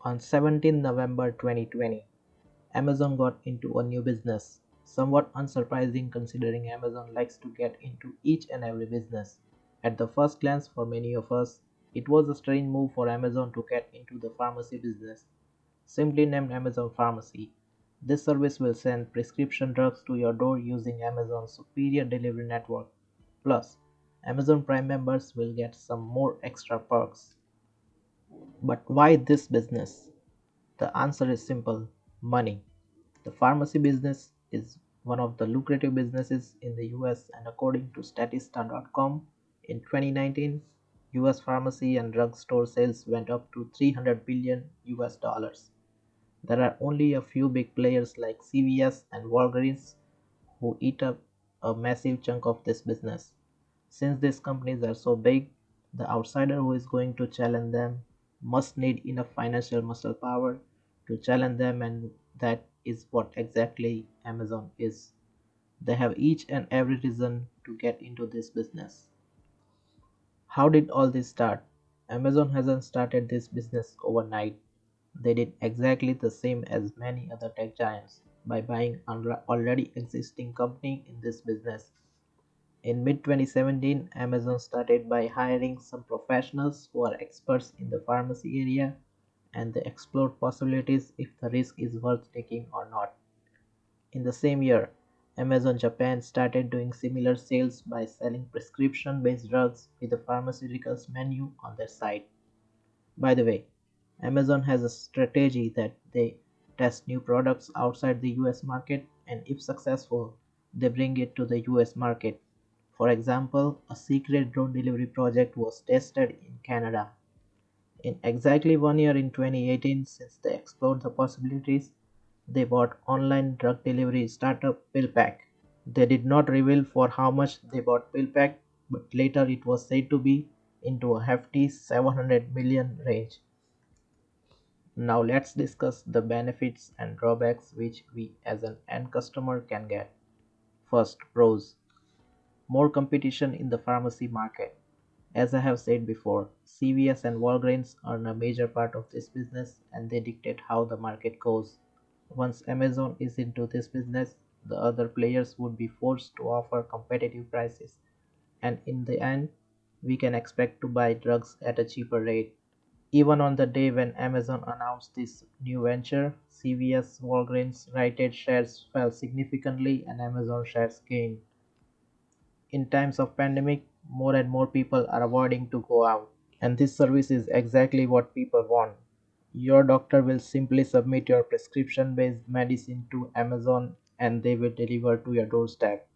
On 17 November 2020, Amazon got into a new business. Somewhat unsurprising considering Amazon likes to get into each and every business. At the first glance, for many of us, it was a strange move for Amazon to get into the pharmacy business. Simply named Amazon Pharmacy, this service will send prescription drugs to your door using Amazon's superior delivery network. Plus, Amazon Prime members will get some more extra perks. But why this business? The answer is simple: money. The pharmacy business is one of the lucrative businesses in the US, and according to Statista.com, in 2019, US pharmacy and drugstore sales went up to 300 billion US dollars. There are only a few big players like CVS and Walgreens who eat up a massive chunk of this business. Since these companies are so big, the outsider who is going to challenge them must need enough financial muscle power to challenge them, and that is what exactly Amazon is. They have each and every reason to get into this business. How did all this start? Amazon hasn't started this business overnight. They did exactly the same as many other tech giants by buying already existing company in this business. In mid 2017, Amazon started by hiring some professionals who are experts in the pharmacy area, and they explored possibilities if the risk is worth taking or not. In the same year, Amazon Japan started doing similar sales by selling prescription-based drugs with a pharmaceuticals menu on their site. By the way, Amazon has a strategy that they test new products outside the US market, and if successful, they bring it to the US market. For example, a secret drone delivery project was tested in Canada. In exactly 1 year in 2018, since they explored the possibilities, they bought online drug delivery startup PillPack. They did not reveal for how much they bought PillPack, but later it was said to be into a hefty 700 million range. Now let's discuss the benefits and drawbacks which we as an end customer can get. First, pros. More competition in the pharmacy market. As I have said before, CVS and Walgreens earn a major part of this business, and they dictate how the market goes. Once Amazon is into this business, the other players would be forced to offer competitive prices, and in the end, we can expect to buy drugs at a cheaper rate. Even on the day when Amazon announced this new venture, CVS Walgreens Rite Aid shares fell significantly and Amazon shares gained. In times of pandemic, more and more people are avoiding to go out, and this service is exactly what people want. Your doctor will simply submit your prescription based medicine to Amazon and they will deliver to your doorstep.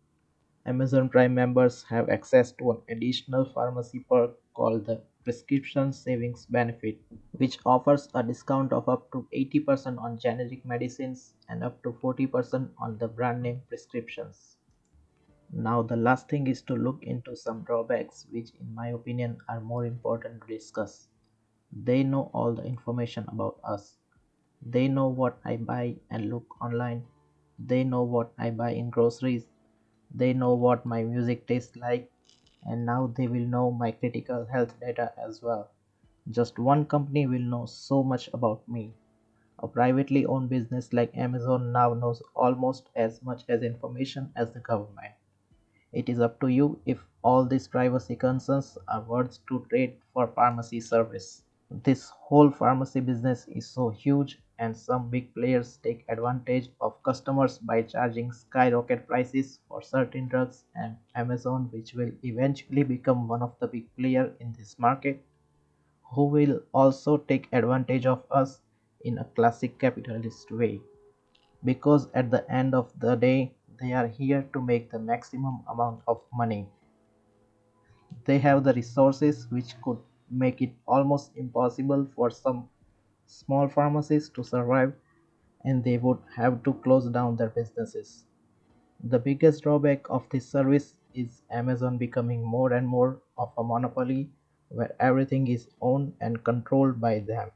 Amazon Prime members have access to an additional pharmacy perk called the Prescription Savings Benefit, which offers a discount of up to 80% on generic medicines and up to 40% on the brand name prescriptions. Now, the last thing is to look into some drawbacks, which, in my opinion, are more important to discuss. They know all the information about us. They know what I buy and look online. They know what I buy in groceries. They know what my music tastes like. And now they will know my critical health data as well. Just one company will know so much about me. A privately owned business like Amazon now knows almost as much as information as the government. It is up to you if all these privacy concerns are worth to trade for pharmacy service. This whole pharmacy business is so huge, and some big players take advantage of customers by charging skyrocket prices for certain drugs, and Amazon, which will eventually become one of the big players in this market, who will also take advantage of us in a classic capitalist way, because at the end of the day they are here to make the maximum amount of money. They have the resources which could make it almost impossible for some small pharmacies to survive, and they would have to close down their businesses. The biggest drawback of this service is Amazon becoming more and more of a monopoly where everything is owned and controlled by them.